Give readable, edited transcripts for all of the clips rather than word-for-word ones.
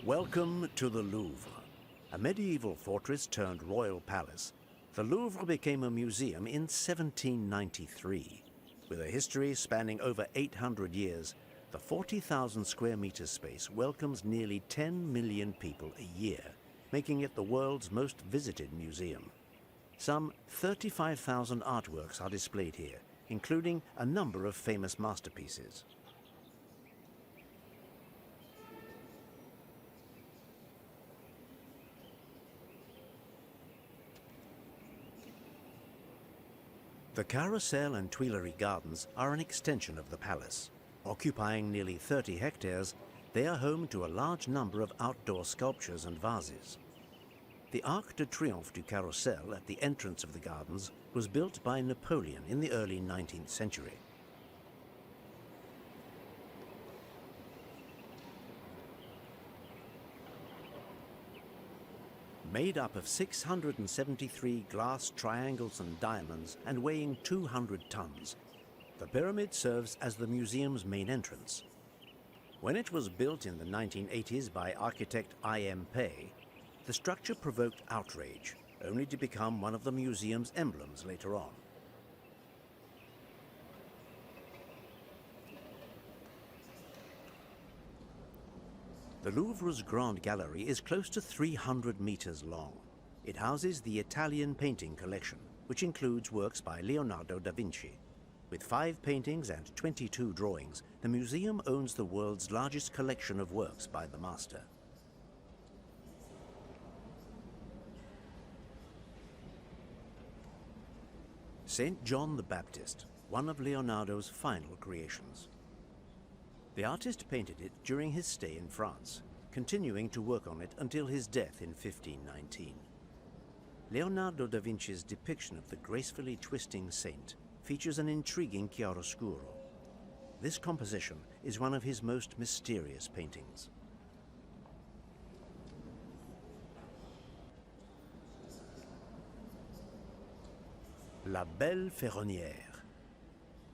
Welcome to the Louvre. A medieval fortress turned royal palace, the Louvre became a museum in 1793. With a history spanning over 800 years, the 40,000 square meter space welcomes nearly 10 million people a year, making it the world's most visited museum. Some 35,000 artworks are displayed here, including a number of famous masterpieces. The Carousel and Tuileries Gardens are an extension of the palace. Occupying nearly 30 hectares, they are home to a large number of outdoor sculptures and vases. The Arc de Triomphe du Carrousel at the entrance of the gardens was built by Napoleon in the early 19th century. Made up of 673 glass triangles and diamonds and weighing 200 tons, the pyramid serves as the museum's main entrance. When it was built in the 1980s by architect I.M. Pei, the structure provoked outrage, only to become one of the museum's emblems later on. The Louvre's Grand Gallery is close to 300 meters long. It houses the Italian painting collection, which includes works by Leonardo da Vinci. With 5 paintings and 22 drawings, the museum owns the world's largest collection of works by the master. Saint John the Baptist, one of Leonardo's final creations. The artist painted it during his stay in France, continuing to work on it until his death in 1519. Leonardo da Vinci's depiction of the gracefully twisting saint features an intriguing chiaroscuro. This composition is one of his most mysterious paintings. La Belle Ferronnière.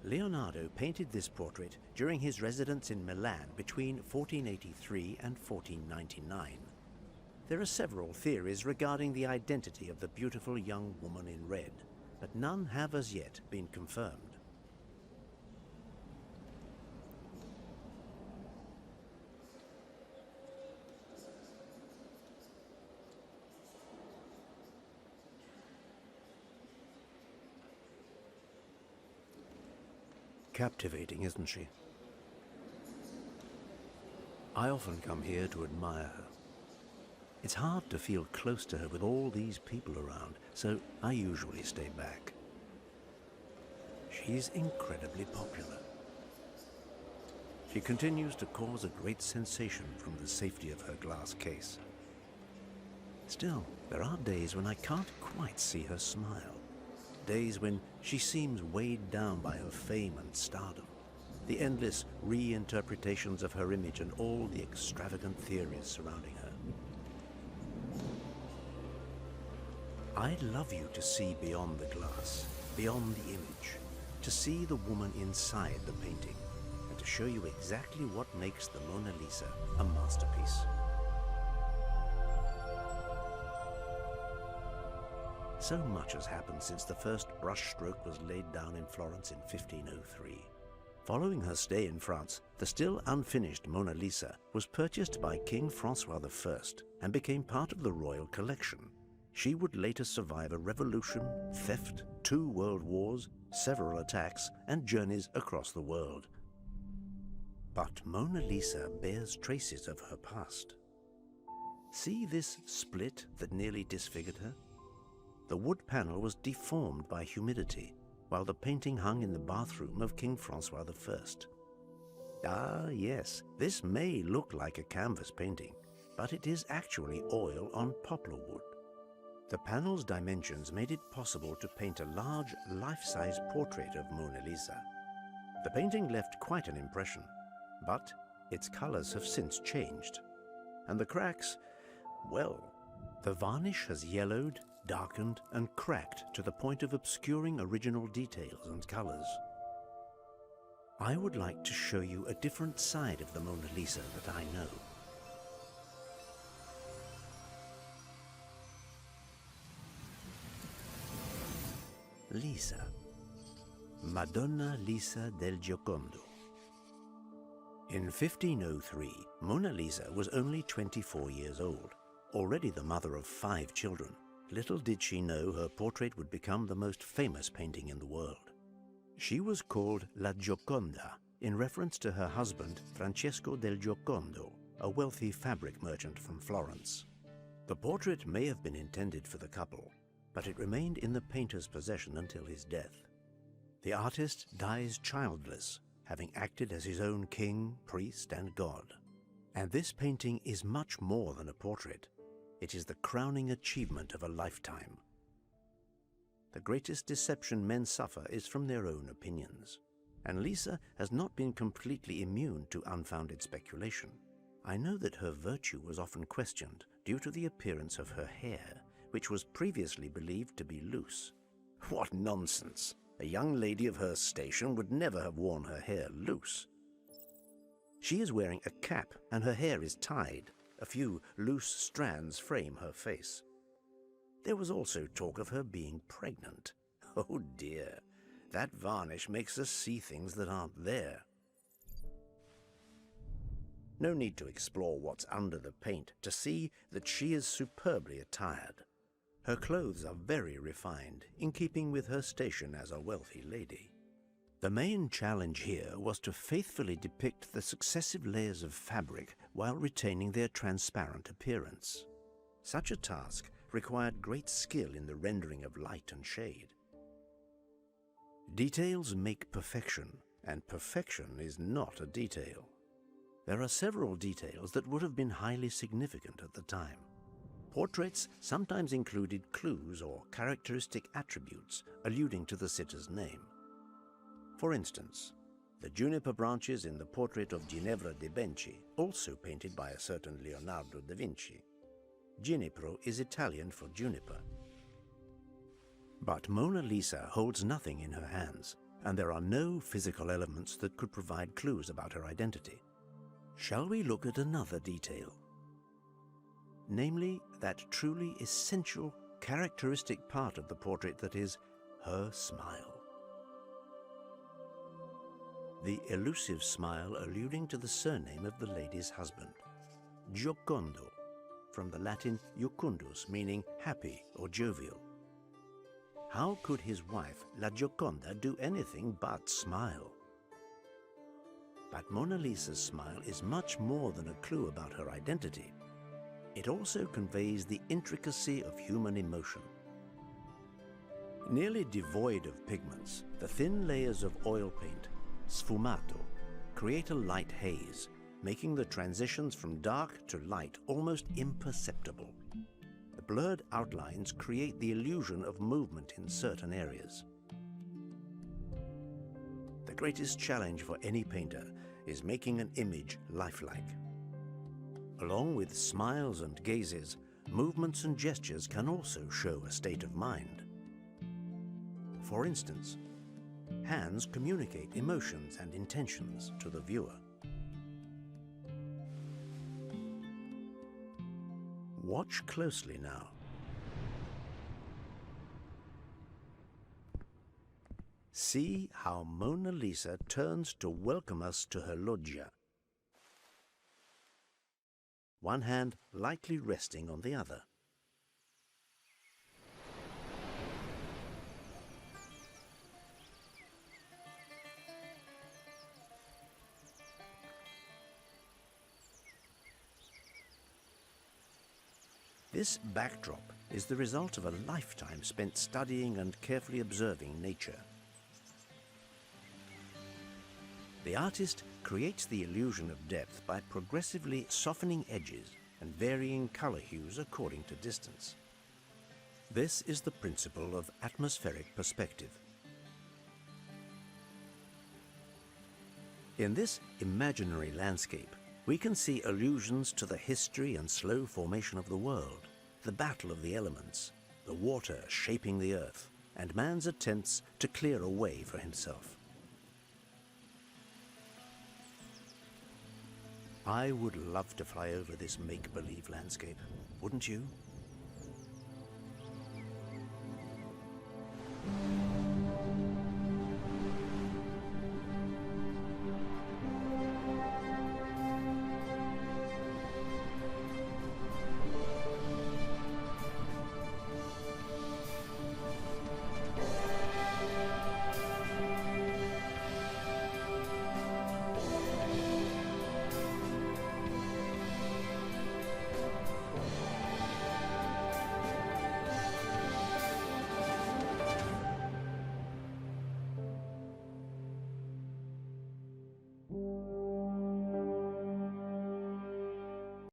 Leonardo painted this portrait during his residence in Milan between 1483 and 1499. There are several theories regarding the identity of the beautiful young woman in red, but none have as yet been confirmed. Captivating, isn't she? I often come here to admire her. It's hard to feel close to her with all these people around, so I usually stay back. She's incredibly popular. She continues to cause a great sensation from the safety of her glass case. Still, there are days when I can't quite see her smile. Days when she seems weighed down by her fame and stardom, the endless reinterpretations of her image and all the extravagant theories surrounding her. I'd love you to see beyond the glass, beyond the image, to see the woman inside the painting, and to show you exactly what makes the Mona Lisa a masterpiece. So much has happened since the first brushstroke was laid down in Florence in 1503. Following her stay in France, the still unfinished Mona Lisa was purchased by King Francois I and became part of the royal collection. She would later survive a revolution, theft, 2 world wars, several attacks, and journeys across the world. But Mona Lisa bears traces of her past. See this split that nearly disfigured her? The wood panel was deformed by humidity, while the painting hung in the bathroom of King Francois I. Ah, yes, this may look like a canvas painting, but it is actually oil on poplar wood. The panel's dimensions made it possible to paint a large, life-size portrait of Mona Lisa. The painting left quite an impression, but its colors have since changed. And the cracks, well, the varnish has yellowed, darkened, and cracked to the point of obscuring original details and colors. I would like to show you a different side of the Mona Lisa that I know. Lisa. Madonna Lisa del Giocondo. In 1503, Mona Lisa was only 24 years old, already the mother of 5 children. Little did she know her portrait would become the most famous painting in the world. She was called La Gioconda in reference to her husband Francesco del Giocondo, a wealthy fabric merchant from Florence. The portrait may have been intended for the couple, but it remained in the painter's possession until his death. The artist dies childless, having acted as his own king, priest, and god. And this painting is much more than a portrait. It is the crowning achievement of a lifetime. The greatest deception men suffer is from their own opinions, and Lisa has not been completely immune to unfounded speculation. I know that her virtue was often questioned due to the appearance of her hair, which was previously believed to be loose. What nonsense! A young lady of her station would never have worn her hair loose. She is wearing a cap and her hair is tied. A few loose strands frame her face. There was also talk of her being pregnant. Oh dear, that varnish makes us see things that aren't there. No need to explore what's under the paint to see that she is superbly attired. Her clothes are very refined, in keeping with her station as a wealthy lady. The main challenge here was to faithfully depict the successive layers of fabric while retaining their transparent appearance. Such a task required great skill in the rendering of light and shade. Details make perfection, and perfection is not a detail. There are several details that would have been highly significant at the time. Portraits sometimes included clues or characteristic attributes alluding to the sitter's name. For instance, the juniper branches in the portrait of Ginevra de' Benci, also painted by a certain Leonardo da Vinci. Ginepro is Italian for juniper. But Mona Lisa holds nothing in her hands, and there are no physical elements that could provide clues about her identity. Shall we look at another detail? Namely, that truly essential, characteristic part of the portrait that is her smile. The elusive smile alluding to the surname of the lady's husband, Giocondo, from the Latin jucundus, meaning happy or jovial. How could his wife, La Gioconda, do anything but smile? But Mona Lisa's smile is much more than a clue about her identity. It also conveys the intricacy of human emotion. Nearly devoid of pigments, the thin layers of oil paint, sfumato, create a light haze, making the transitions from dark to light almost imperceptible. The blurred outlines create the illusion of movement in certain areas. The greatest challenge for any painter is making an image lifelike. Along with smiles and gazes, movements and gestures can also show a state of mind. For instance, hands communicate emotions and intentions to the viewer. Watch closely now. See how Mona Lisa turns to welcome us to her loggia. One hand lightly resting on the other. This backdrop is the result of a lifetime spent studying and carefully observing nature. The artist creates the illusion of depth by progressively softening edges and varying color hues according to distance. This is the principle of atmospheric perspective. In this imaginary landscape, we can see allusions to the history and slow formation of the world, the battle of the elements, the water shaping the earth, and man's attempts to clear a way for himself. I would love to fly over this make-believe landscape, wouldn't you?